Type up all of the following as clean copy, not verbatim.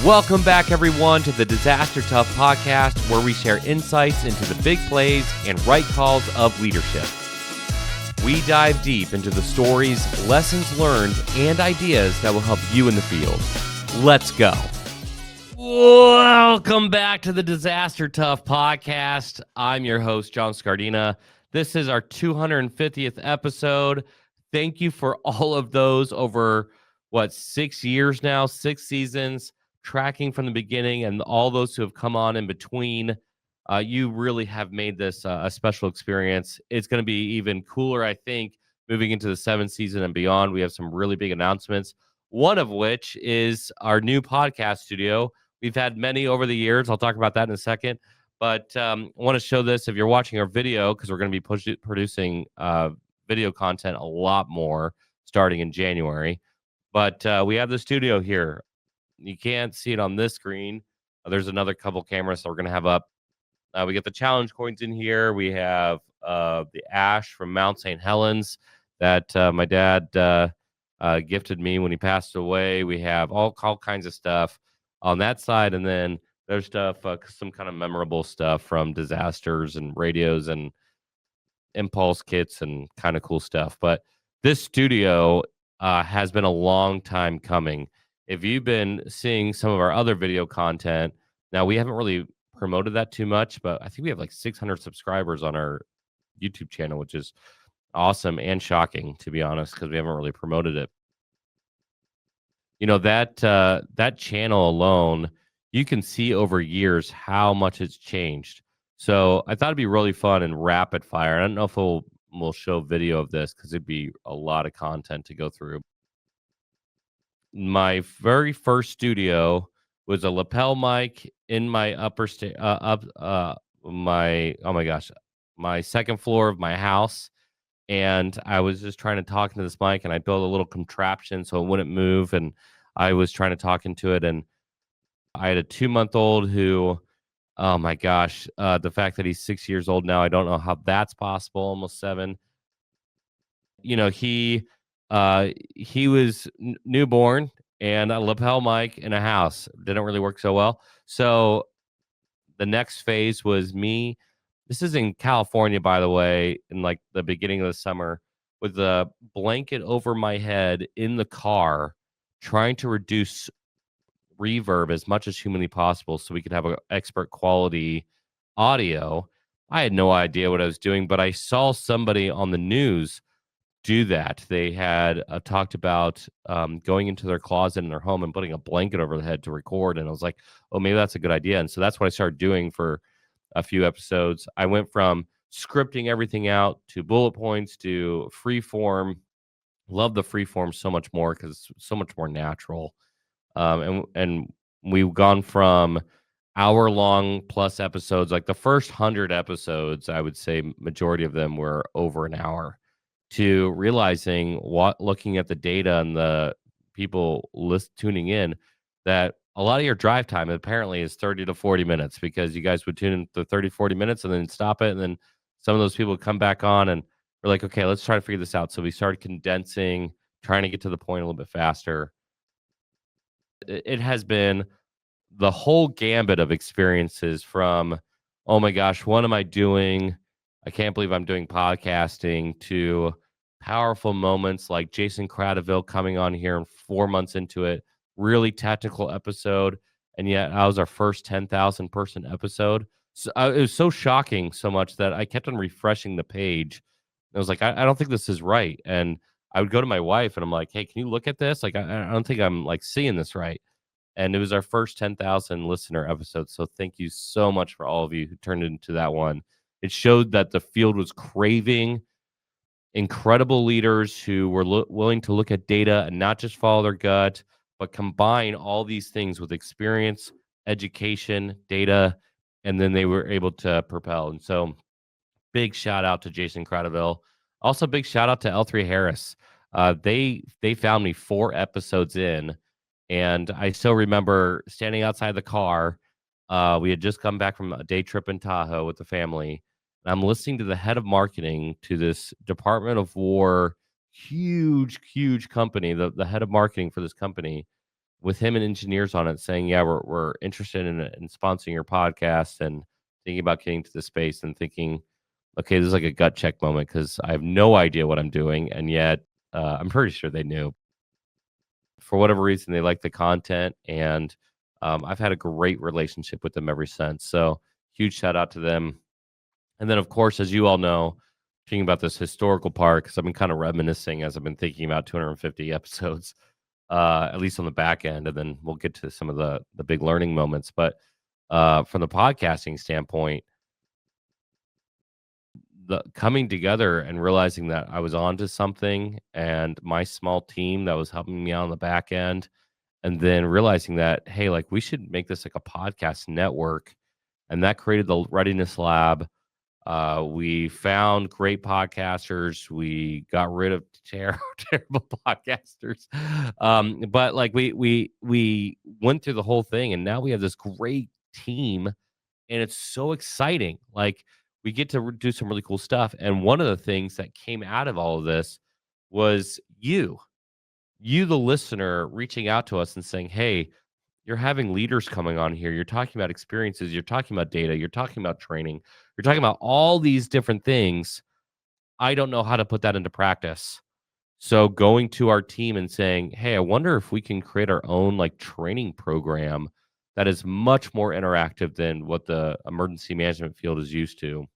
Welcome back, everyone, to the Disaster Tough podcast, where we share insights into the big plays and right calls of leadership. We dive deep into the stories, lessons learned, and ideas that will help you in the field. Let's go. Welcome back to the Disaster Tough podcast. I'm your host, John Scardena. This is our 250th episode. Thank you for all of those over, 6 years now, 6 seasons, tracking from the beginning, and all those who have come on in between. You really have made this a special experience. It's going to be even cooler, I think, moving into the 7th season and beyond. We have some really big announcements, one of which is our new podcast studio. We've had many over the years. I'll talk about that in a second. But I want to show this if you're watching our video, because we're going to be producing video content a lot more starting in January. But we have the studio here. You can't see it on this screen. There's another couple cameras that we're going to have up. We get the challenge coins in here. We have the ash from Mount St. Helens that my dad gifted me when he passed away. We have all kinds of stuff on that side. And then there's stuff, some kind of memorable stuff from disasters and radios and impulse kits and kind of cool stuff. But this studio has been a long time coming. If you've been seeing some of our other video content, now we haven't really promoted that too much, but I think we have like 600 subscribers on our YouTube channel, which is awesome and shocking, to be honest, because we haven't really promoted it. You know, that channel alone, you can see over years how much it's changed. So I thought it'd be really fun and rapid fire. I don't know if we'll show video of this because it'd be a lot of content to go through. My very first studio was a lapel mic in my my second floor of my house, and I was just trying to talk into this mic, and I built a little contraption so it wouldn't move, and I was trying to talk into it, and I had a 2-month-old who, oh my gosh, the fact that he's 6 years old now, I don't know how that's possible, almost 7. You know, he was newborn, and a lapel mic in a house didn't really work so well. So the next phase was me. This is in California, by the way, in like the beginning of the summer, with a blanket over my head in the car, trying to reduce reverb as much as humanly possible so we could have a expert quality audio. I had no idea what I was doing, but I saw somebody on the news do that. They had talked about going into their closet in their home and putting a blanket over the head to record. And I was like, oh, maybe that's a good idea. And so that's what I started doing for a few episodes. I went from scripting everything out to bullet points to free form. Love the free form so much more because it's so much more natural. And we've gone from hour-long plus episodes, like the first 100 episodes, I would say majority of them were over an hour, to realizing looking at the data and the people tuning in, that a lot of your drive time apparently is 30 to 40 minutes, because you guys would tune in to 30, 40 minutes and then stop it. And then some of those people would come back on and we're like, okay, let's try to figure this out. So we started condensing, trying to get to the point a little bit faster. It has been the whole gambit of experiences from, oh my gosh, what am I doing? I can't believe I'm doing podcasting, to powerful moments like Jason Cradaville coming on here and 4 months into it, really technical episode. And yet I was our first 10,000 person episode. So it was so shocking so much that I kept on refreshing the page. I was like, I don't think this is right. And I would go to my wife and I'm like, hey, can you look at this? Like, I don't think I'm like seeing this right. And it was our first 10,000 listener episode. So thank you so much for all of you who turned into that one. It showed that the field was craving incredible leaders who were willing to look at data and not just follow their gut, but combine all these things with experience, education, data, and then they were able to propel. And so big shout out to Jason Cradaville. Also big shout out to L3 Harris. They found me 4 episodes in, and I still remember standing outside the car. We had just come back from a day trip in Tahoe with the family. And I'm listening to the head of marketing to this Department of War, huge company, the head of marketing for this company, with him and engineers on it saying, yeah, we're interested in sponsoring your podcast and thinking about getting to the space and thinking, okay, this is like a gut check moment because I have no idea what I'm doing. And yet I'm pretty sure they knew. For whatever reason, they like the content. And I've had a great relationship with them ever since. So huge shout out to them. And then, of course, as you all know, thinking about this historical part, because I've been kind of reminiscing as I've been thinking about 250 episodes, at least on the back end, and then we'll get to some of the big learning moments. But from the podcasting standpoint, the coming together and realizing that I was onto something, and my small team that was helping me out on the back end, and then realizing that hey, like we should make this like a podcast network, and that created the Readiness Lab. We found great podcasters. We got rid of terrible podcasters. But like we went through the whole thing, and now we have this great team, and it's so exciting. Like we get to do some really cool stuff. And one of the things that came out of all of this was you, the listener, reaching out to us and saying, "Hey, you're having leaders coming on here. You're talking about experiences. You're talking about data. You're talking about training. You're talking about all these different things. I don't know how to put that into practice." So going to our team and saying, "Hey, I wonder if we can create our own like training program that is much more interactive than what the emergency management field is used to."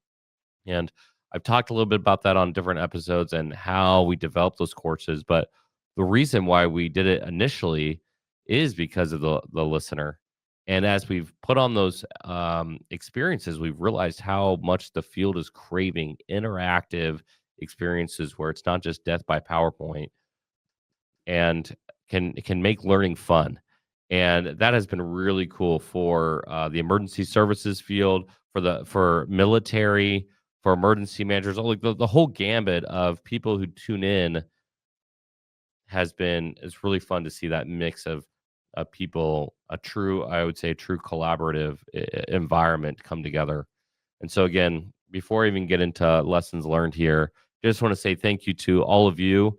And I've talked a little bit about that on different episodes and how we developed those courses. But the reason why we did it initially is because of the listener. And as we've put on those experiences, we've realized how much the field is craving interactive experiences where it's not just death by PowerPoint and can make learning fun. And that has been really cool for the emergency services field, for military, for emergency managers, like the whole gambit of people who tune in has been it's really fun to see that mix of people, a true, I would say, a true collaborative environment come together. And so, again, before I even get into lessons learned here, just want to say thank you to all of you,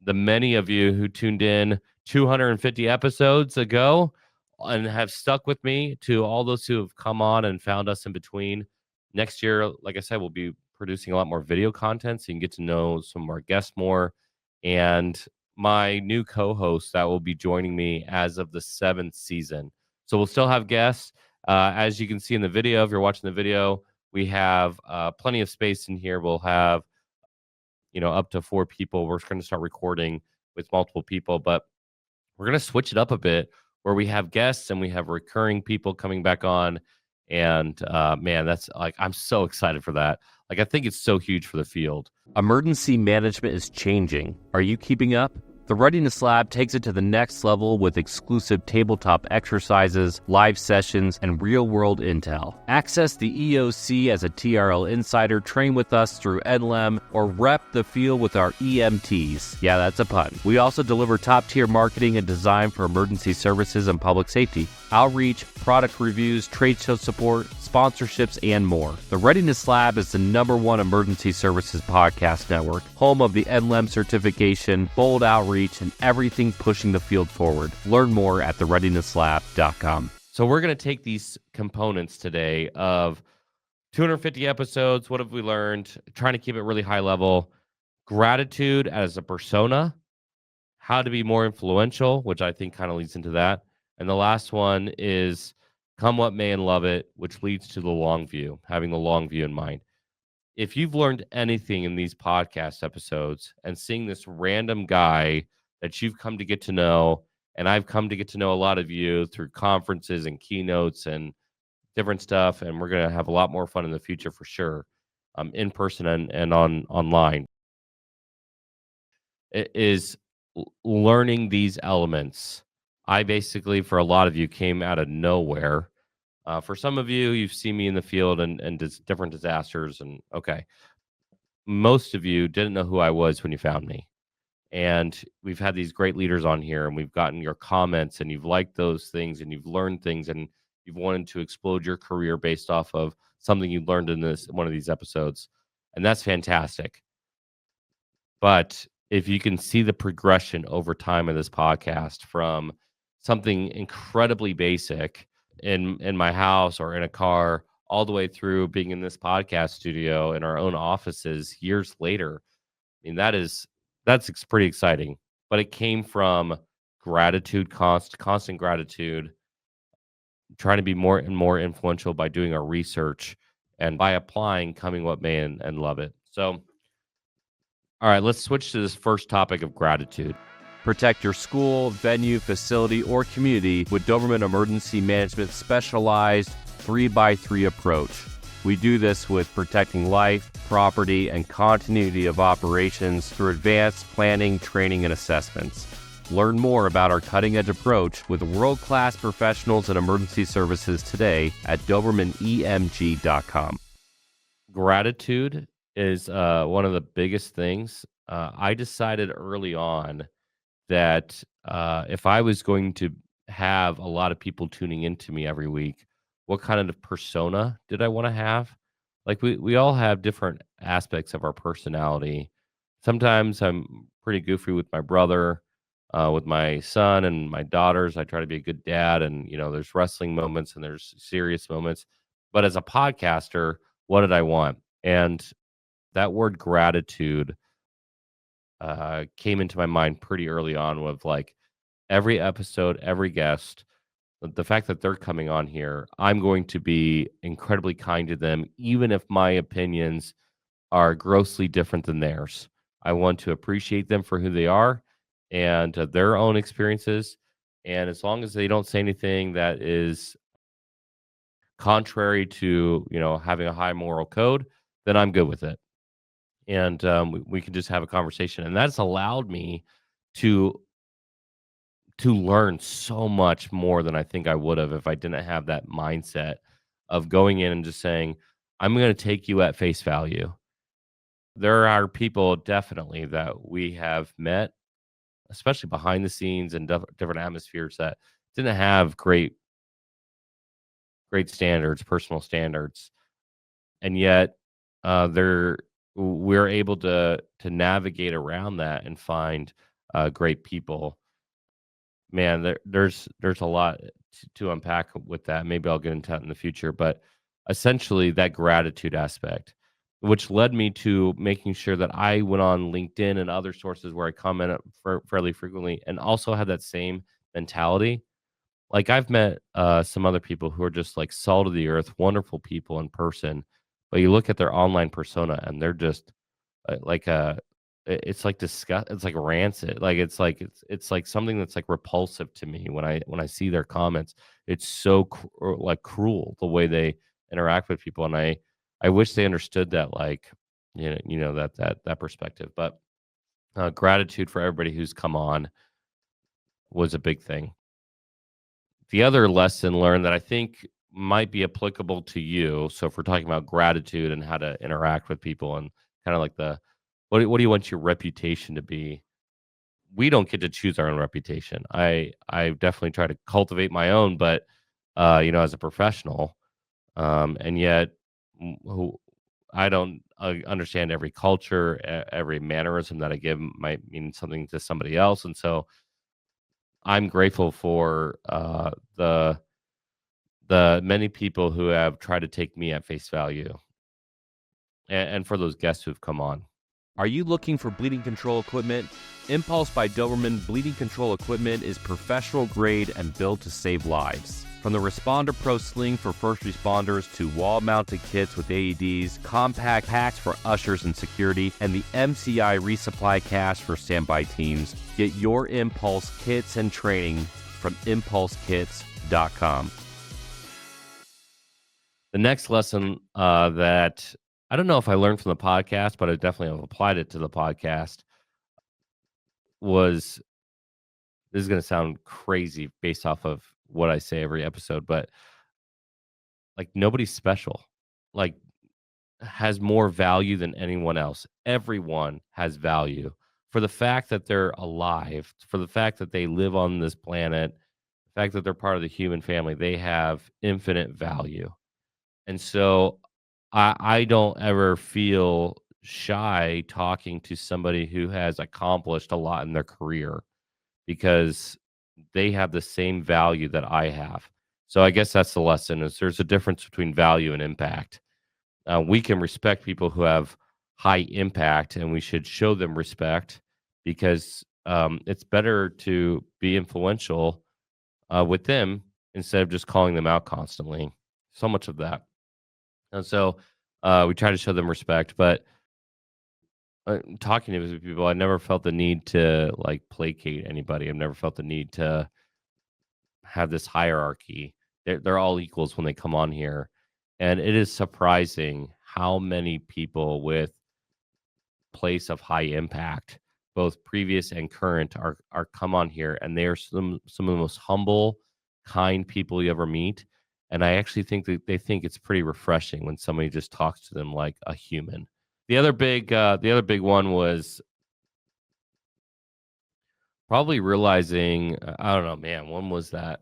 the many of you who tuned in 250 episodes ago and have stuck with me, to all those who have come on and found us in between. Next year, like I said, we'll be producing a lot more video content so you can get to know some of our guests more. And my new co-host that will be joining me as of the 7th season. So we'll still have guests. As you can see in the video, if you're watching the video, we have plenty of space in here. We'll have, up to 4 people. We're going to start recording with multiple people, but we're going to switch it up a bit where we have guests and we have recurring people coming back on. And man, that's like, I'm so excited for that. Like, I think it's so huge for the field. Emergency management is changing. Are you keeping up? The Readiness Lab takes it to the next level with exclusive tabletop exercises, live sessions, and real-world intel. Access the EOC as a TRL insider, train with us through NLEM, or rep the field with our EMTs. Yeah, that's a pun. We also deliver top-tier marketing and design for emergency services and public safety, outreach, product reviews, trade show support, sponsorships, and more. The Readiness Lab is the #1 emergency services podcast network, home of the NLEM certification, bold outreach, and everything pushing the field forward. Learn more at thereadinesslab.com. So we're going to take these components today of 250 episodes. What have we learned? Trying to keep it really high level. Gratitude as a persona, how to be more influential, which I think kind of leads into that. And the last one is come what may and love it, which leads to the long view, having the long view in mind. If you've learned anything in these podcast episodes and seeing this random guy that you've come to get to know, and I've come to get to know a lot of you through conferences and keynotes and different stuff, and we're going to have a lot more fun in the future for sure, in person and online, is learning these elements. I basically, for a lot of you, came out of nowhere. For some of you, you've seen me in the field and different disasters, and okay. Most of you didn't know who I was when you found me. And we've had these great leaders on here, and we've gotten your comments, and you've liked those things, and you've learned things, and you've wanted to explode your career based off of something you learned in this one of these episodes. And that's fantastic. But if you can see the progression over time of this podcast from something incredibly basic in my house or in a car, all the way through being in this podcast studio in our own offices years later. I mean, pretty exciting. But it came from gratitude, constant gratitude, trying to be more and more influential by doing our research and by applying coming what may and love it. So, all right, let's switch to this first topic of gratitude. Protect your school, venue, facility, or community with Doberman Emergency Management's specialized 3x3 approach. We do this with protecting life, property, and continuity of operations through advanced planning, training, and assessments. Learn more about our cutting-edge approach with world-class professionals in emergency services today at DobermanEMG.com. Gratitude is one of the biggest things. I decided early on that if I was going to have a lot of people tuning into me every week, what kind of persona did I want to have? Like we all have different aspects of our personality. Sometimes I'm pretty goofy with my brother, with my son and my daughters. I try to be a good dad, and there's wrestling moments and there's serious moments. But as a podcaster, what did I want? And that word gratitude came into my mind pretty early on with like every episode, every guest, the fact that they're coming on here, I'm going to be incredibly kind to them, even if my opinions are grossly different than theirs. I want to appreciate them for who they are and their own experiences. And as long as they don't say anything that is contrary to, having a high moral code, then I'm good with it. And we can just have a conversation. And that's allowed me to learn so much more than I think I would have if I didn't have that mindset of going in and just saying, I'm going to take you at face value. There are people definitely that we have met, especially behind the scenes and different atmospheres that didn't have great standards, personal standards, and yet they're we're able to navigate around that and find great people. Man, there's a lot to unpack with that. Maybe I'll get into that in the future, but essentially that gratitude aspect, which led me to making sure that I went on LinkedIn and other sources where I comment fairly frequently and also have that same mentality. Like I've met some other people who are just like salt of the earth, wonderful people in person, but you look at their online persona and they're just like it's like disgust, it's like rancid, like it's like something that's like repulsive to me when I see their comments. It's so like cruel the way they interact with people, and I wish they understood that, like, that perspective. But gratitude for everybody who's come on was a big thing. The other lesson learned that I think might be applicable to you, so if we're talking about gratitude and how to interact with people and kind of like what do you want your reputation to be? We don't get to choose our own reputation. I definitely try to cultivate my own, but as a professional, and yet who I don't understand every culture, every mannerism that I give might mean something to somebody else, and so I'm grateful for the many people who have tried to take me at face value, and for those guests who've come on. Are you looking for bleeding control equipment? Impulse by Doberman Bleeding Control equipment is professional grade and built to save lives. From the Responder Pro Sling for first responders to wall-mounted kits with AEDs, compact packs for ushers and security, and the MCI resupply cache for standby teams, get your Impulse kits and training from impulsekits.com. The next lesson that I don't know if I learned from the podcast, but I definitely have applied it to the podcast was, this is going to sound crazy based off of what I say every episode, but like nobody's special. Like has more value than anyone else. Everyone has value for the fact that they're alive, for the fact that they live on this planet, the fact that they're part of the human family. They have infinite value. And so I don't ever feel shy talking to somebody who has accomplished a lot in their career, because they have the same value that I have. So I guess that's the lesson is there's a difference between value and impact. We can respect people who have high impact, and we should show them respect because it's better to be influential with them instead of just calling them out constantly. So much of that. And so we try to show them respect, but talking to these people, I never felt the need to like placate anybody. I've never felt the need to have this hierarchy. They're all equals when they come on here. And it is surprising how many people with place of high impact, both previous and current, are come on here, and they are some of the most humble, kind people you ever meet. And I actually think that they think it's pretty refreshing when somebody just talks to them like a human. The other big one was probably realizing, I don't know, man, when was that?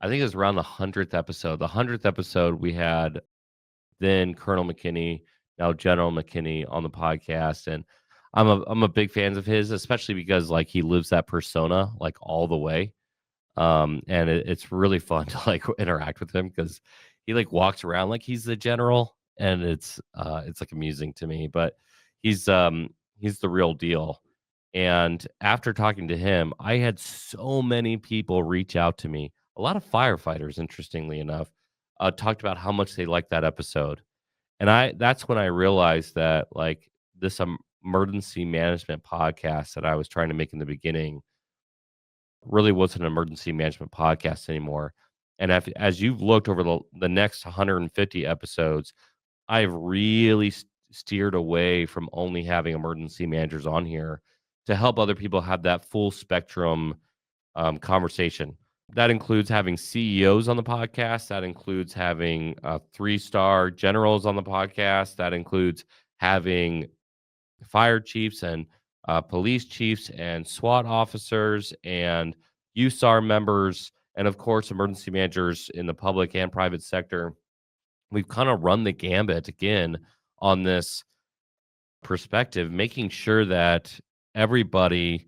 I think it was around the 100th episode. The 100th episode, we had then Colonel McKinney, now General McKinney on the podcast, and I'm a big fan of his, especially because like he lives that persona like all the way. And it's really fun to like interact with him because he like walks around like he's the general, and it's like amusing to me. But he's the real deal. And after talking to him, I had so many people reach out to me. A lot of firefighters, interestingly enough, talked about how much they liked that episode. And I that's when I realized that like this emergency management podcast that I was trying to make in the beginning really wasn't an emergency management podcast anymore. And as you've looked over the next 150 episodes, I've really steered away from only having emergency managers on here to help other people have that full spectrum conversation. That includes having CEOs on the podcast. That includes having 3-star generals on the podcast. That includes having fire chiefs and police chiefs and SWAT officers and USAR members, and of course, emergency managers in the public and private sector. We've kind of run the gambit again on this perspective, making sure that everybody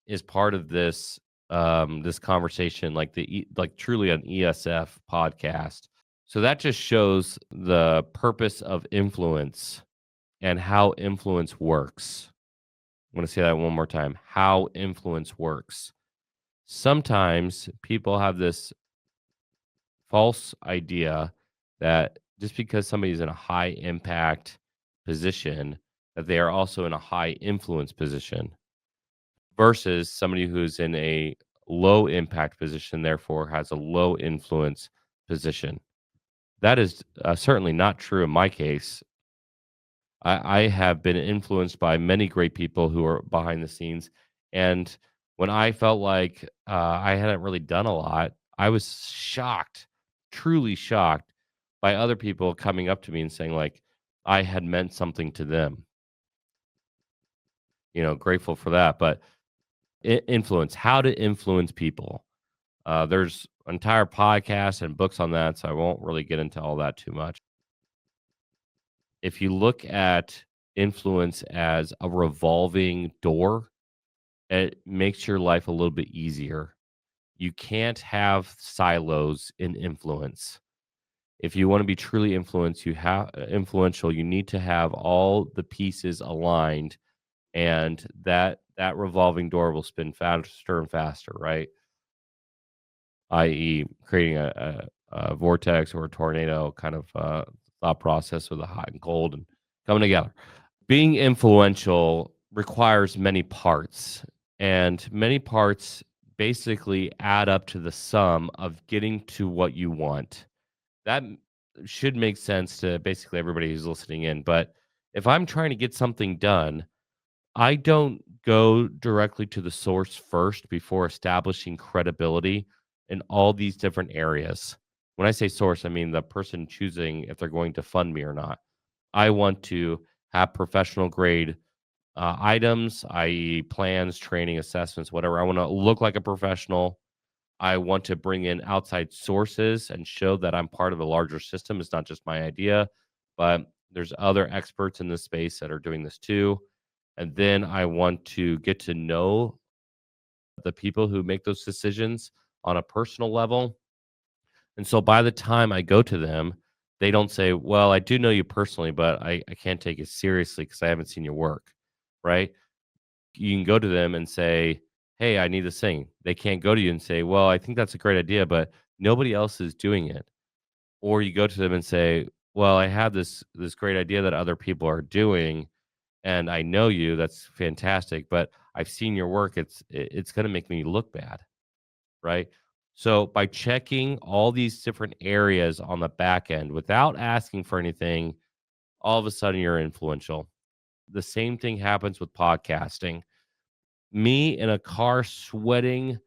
is part of this conversation, like like truly an ESF podcast. So that just shows the purpose of influence and how influence works. I'm going to say that one more time. How influence works. Sometimes people have this false idea that just because somebody's in a high impact position, that they are also in a high influence position versus somebody who's in a low impact position, therefore has a low influence position. That is certainly not true in my case. I have been influenced by many great people who are behind the scenes. And when I felt like I hadn't really done a lot, I was shocked, truly shocked by other people coming up to me and saying, like, I had meant something to them. Grateful for that. But influence, how to influence people. There's entire podcasts and books on that, so I won't really get into all that too much. If you look at influence as a revolving door, it makes your life a little bit easier. You can't have silos in influence. If you want to be truly influential, you need to have all the pieces aligned, and that revolving door will spin faster and faster, right? I.e., creating a vortex or a tornado kind of thought process with the hot and cold and coming together. Being influential requires many parts, and many parts basically add up to the sum of getting to what you want. That should make sense to basically everybody who's listening in. But if I'm trying to get something done, I don't go directly to the source first before establishing credibility in all these different areas. When I say source, I mean the person choosing if they're going to fund me or not. I want to have professional grade items, i.e., plans, training, assessments, whatever. I want to look like a professional. I want to bring in outside sources and show that I'm part of a larger system. It's not just my idea, but there's other experts in this space that are doing this too. And then I want to get to know the people who make those decisions on a personal level. And so by the time I go to them, they don't say, well, I do know you personally, but I can't take it seriously because I haven't seen your work. Right. You can go to them and say, hey, I need to sing. They can't go to you and say, well, I think that's a great idea, but nobody else is doing it. Or you go to them and say, well, I have this great idea that other people are doing, and I know you. That's fantastic, but I've seen your work. It's going to make me look bad, right? So by checking all these different areas on the back end without asking for anything, all of a sudden you're influential. The same thing happens with podcasting. Me in a car sweating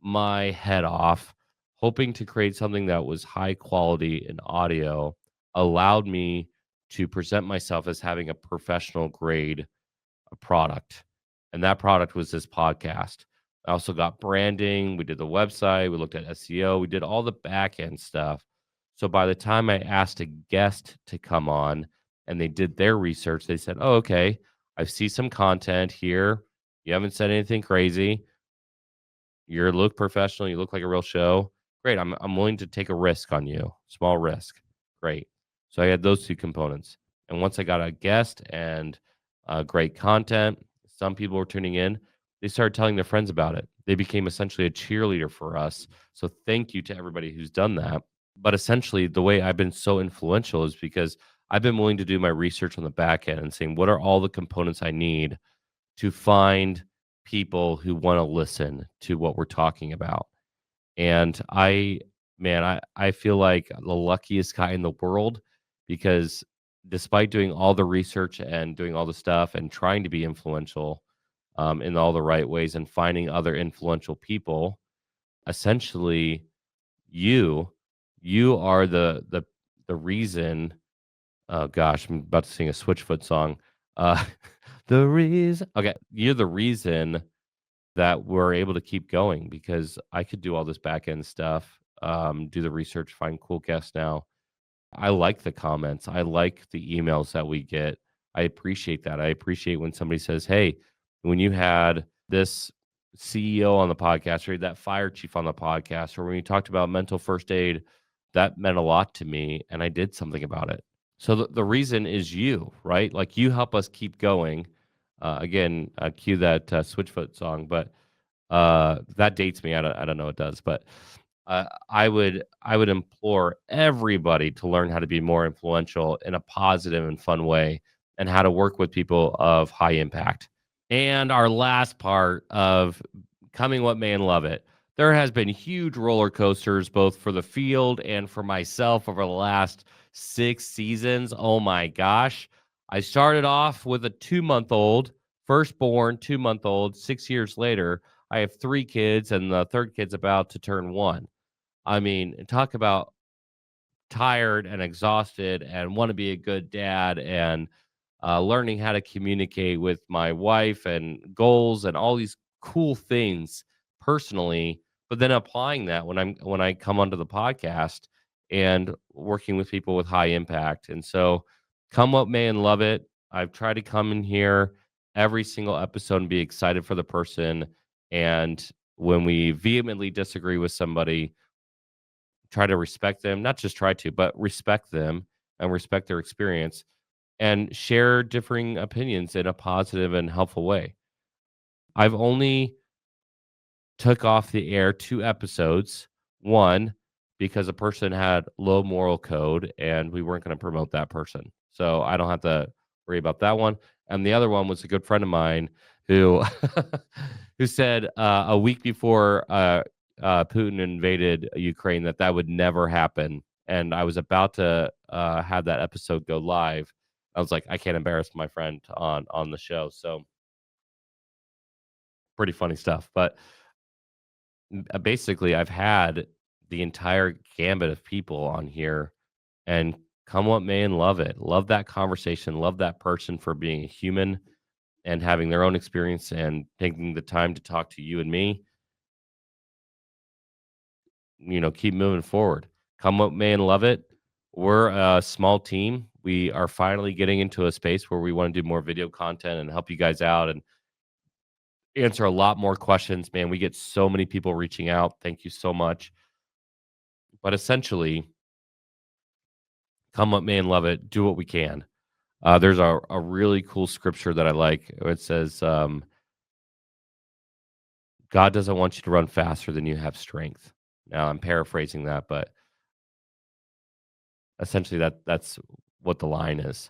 my head off, hoping to create something that was high quality in audio, allowed me to present myself as having a professional grade product. And that product was this podcast. I also got branding. We did the website. We looked at SEO. We did all the back end stuff. So by the time I asked a guest to come on and they did their research, they said, oh, okay, I see some content here. You haven't said anything crazy. You look professional. You look like a real show. Great. I'm willing to take a risk on you. Small risk. Great. So I had those two components. And once I got a guest and great content, some people were tuning in. They started telling their friends about it. They became essentially a cheerleader for us. So thank you to everybody who's done that. But essentially, the way I've been so influential is because I've been willing to do my research on the back end and saying, what are all the components I need to find people who want to listen to what we're talking about. And I feel like the luckiest guy in the world because despite doing all the research and doing all the stuff and trying to be influential in all the right ways and finding other influential people, essentially you you are the reason. Oh gosh, I'm about to sing a Switchfoot song. Uh, the reason. Okay, you're the reason that we're able to keep going because I could do all this back end stuff, do the research, find cool guests now. I like the comments. I like the emails that we get. I appreciate that. I appreciate when somebody says, hey, when you had this CEO on the podcast or that fire chief on the podcast, or when you talked about mental first aid, that meant a lot to me and I did something about it. So the reason is you, right? Like you help us keep going. Again, cue that Switchfoot song, but that dates me. I don't know it does, but I would implore everybody to learn how to be more influential in a positive and fun way, and how to work with people of high impact. And our last part of coming what may and love it. There has been huge roller coasters both for the field and for myself over the last 6 seasons. Oh my gosh. I started off with a 2-month old, firstborn 2-month old. 6 years later, I have 3 kids, and the third kid's about to turn one. I mean, talk about tired and exhausted and want to be a good dad and learning how to communicate with my wife and goals and all these cool things personally, but then applying that when I come onto the podcast and working with people with high impact. And so come what may and love it. I've tried to come in here every single episode and be excited for the person. And when we vehemently disagree with somebody, try to respect them, not just try to, but respect them and respect their experience and share differing opinions in a positive and helpful way. I've only took off the air 2 episodes. One, because a person had low moral code and we weren't going to promote that person. So I don't have to worry about that one. And the other one was a good friend of mine who who said a week before Putin invaded Ukraine that would never happen. And I was about to have that episode go live. I was like, I can't embarrass my friend on the show. So pretty funny stuff. But basically, I've had the entire gambit of people on here, and come what may and love it. Love that conversation, love that person for being a human and having their own experience and taking the time to talk to you and me. Keep moving forward. Come what may and love it. We're a small team. We are finally getting into a space where we want to do more video content and help you guys out and answer a lot more questions. Man, we get so many people reaching out. Thank you so much. But essentially, come what may and love it, do what we can. There's a really cool scripture that I like. It says, God doesn't want you to run faster than you have strength. Now I'm paraphrasing that, but essentially that's what the line is.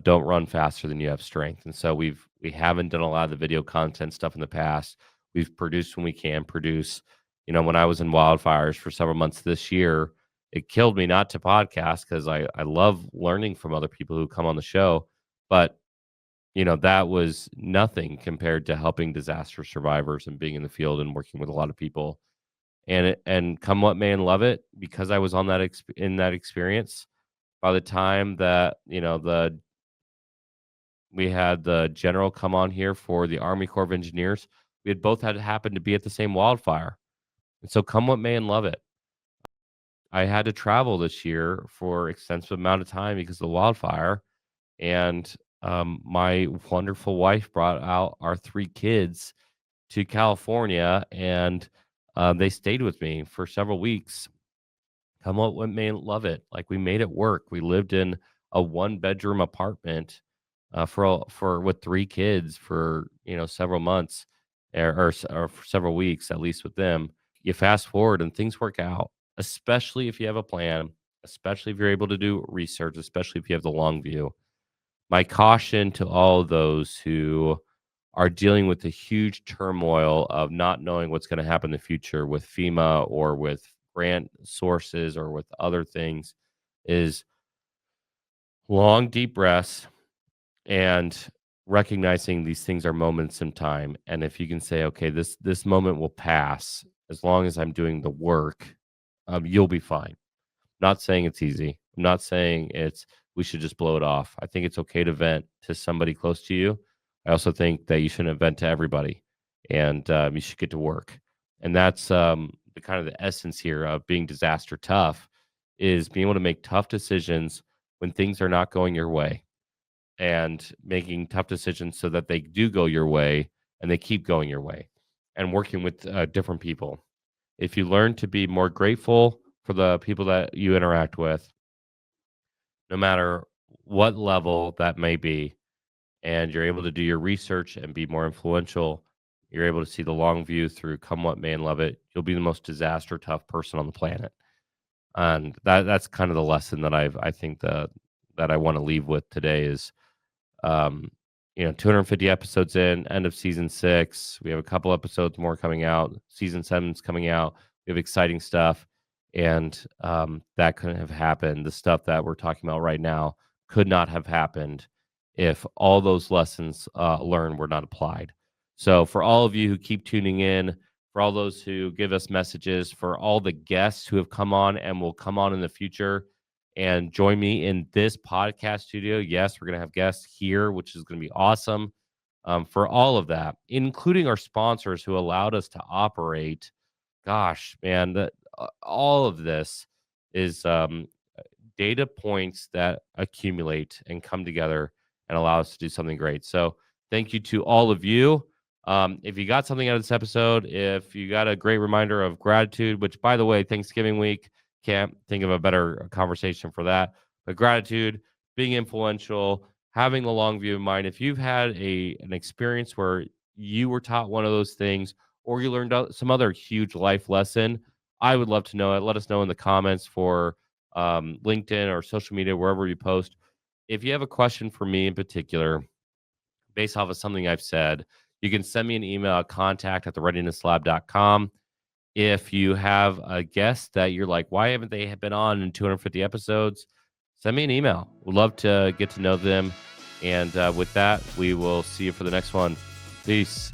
Don't run faster than you have strength. And so we haven't done a lot of the video content stuff in the past. We've produced when we can produce. You know, when I was in wildfires for several months this year, it killed me not to podcast because I love learning from other people who come on the show. But you know, that was nothing compared to helping disaster survivors and being in the field and working with a lot of people. And come what may and love it, because I was on that in that experience. By the time that we had the general come on here for the Army Corps of Engineers, we had both had happened to be at the same wildfire. And so come what may and love it. I had to travel this year for extensive amount of time because of the wildfire. And my wonderful wife brought out our 3 kids to California, and they stayed with me for several weeks. Come what may love it. Like, we made it work. We lived in a 1-bedroom apartment for with 3 kids for several months, or for several weeks at least with them. You fast forward and things work out, especially if you have a plan, especially if you're able to do research, especially if you have the long view. My caution to all those who are dealing with the huge turmoil of not knowing what's going to happen in the future with FEMA or with grant sources or with other things is long, deep breaths and recognizing these things are moments in time. And if you can say, okay, this moment will pass as long as I'm doing the work, you'll be fine. Not saying it's easy. I'm not saying we should just blow it off. I think it's okay to vent to somebody close to you. I also think that you shouldn't vent to everybody, and you should get to work. And that's the kind of the essence here of being disaster tough, is being able to make tough decisions when things are not going your way, and making tough decisions so that they do go your way and they keep going your way, and working with different people. If you learn to be more grateful for the people that you interact with, no matter what level that may be, and you're able to do your research and be more influential, you're able to see the long view through come what may and love it, you'll be the most disaster tough person on the planet. And that's kind of the lesson that I think that I want to leave with today is, um, 250 episodes in, end of season 6. We have a couple episodes more coming out. Season 7's coming out. We have exciting stuff, and that couldn't have happened. The stuff that we're talking about right now could not have happened if all those lessons learned were not applied. So, for all of you who keep tuning in, for all those who give us messages, for all the guests who have come on and will come on in the future and join me in this podcast studio. Yes, we're going to have guests here, which is going to be awesome. For all of that, including our sponsors who allowed us to operate. Gosh, man, all of this is data points that accumulate and come together and allow us to do something great. So thank you to all of you. If you got something out of this episode, if you got a great reminder of gratitude, which, by the way, Thanksgiving week, can't think of a better conversation for that. But gratitude, being influential, having the long view in mind. If you've had an experience where you were taught one of those things, or you learned some other huge life lesson, I would love to know it. Let us know in the comments for LinkedIn or social media, wherever you post. If you have a question for me in particular, based off of something I've said, you can send me an email at contact@thereadinesslab.com. If you have a guest that you're like, why haven't they been on in 250 episodes? Send me an email. We'd love to get to know them. And with that, we will see you for the next one. Peace.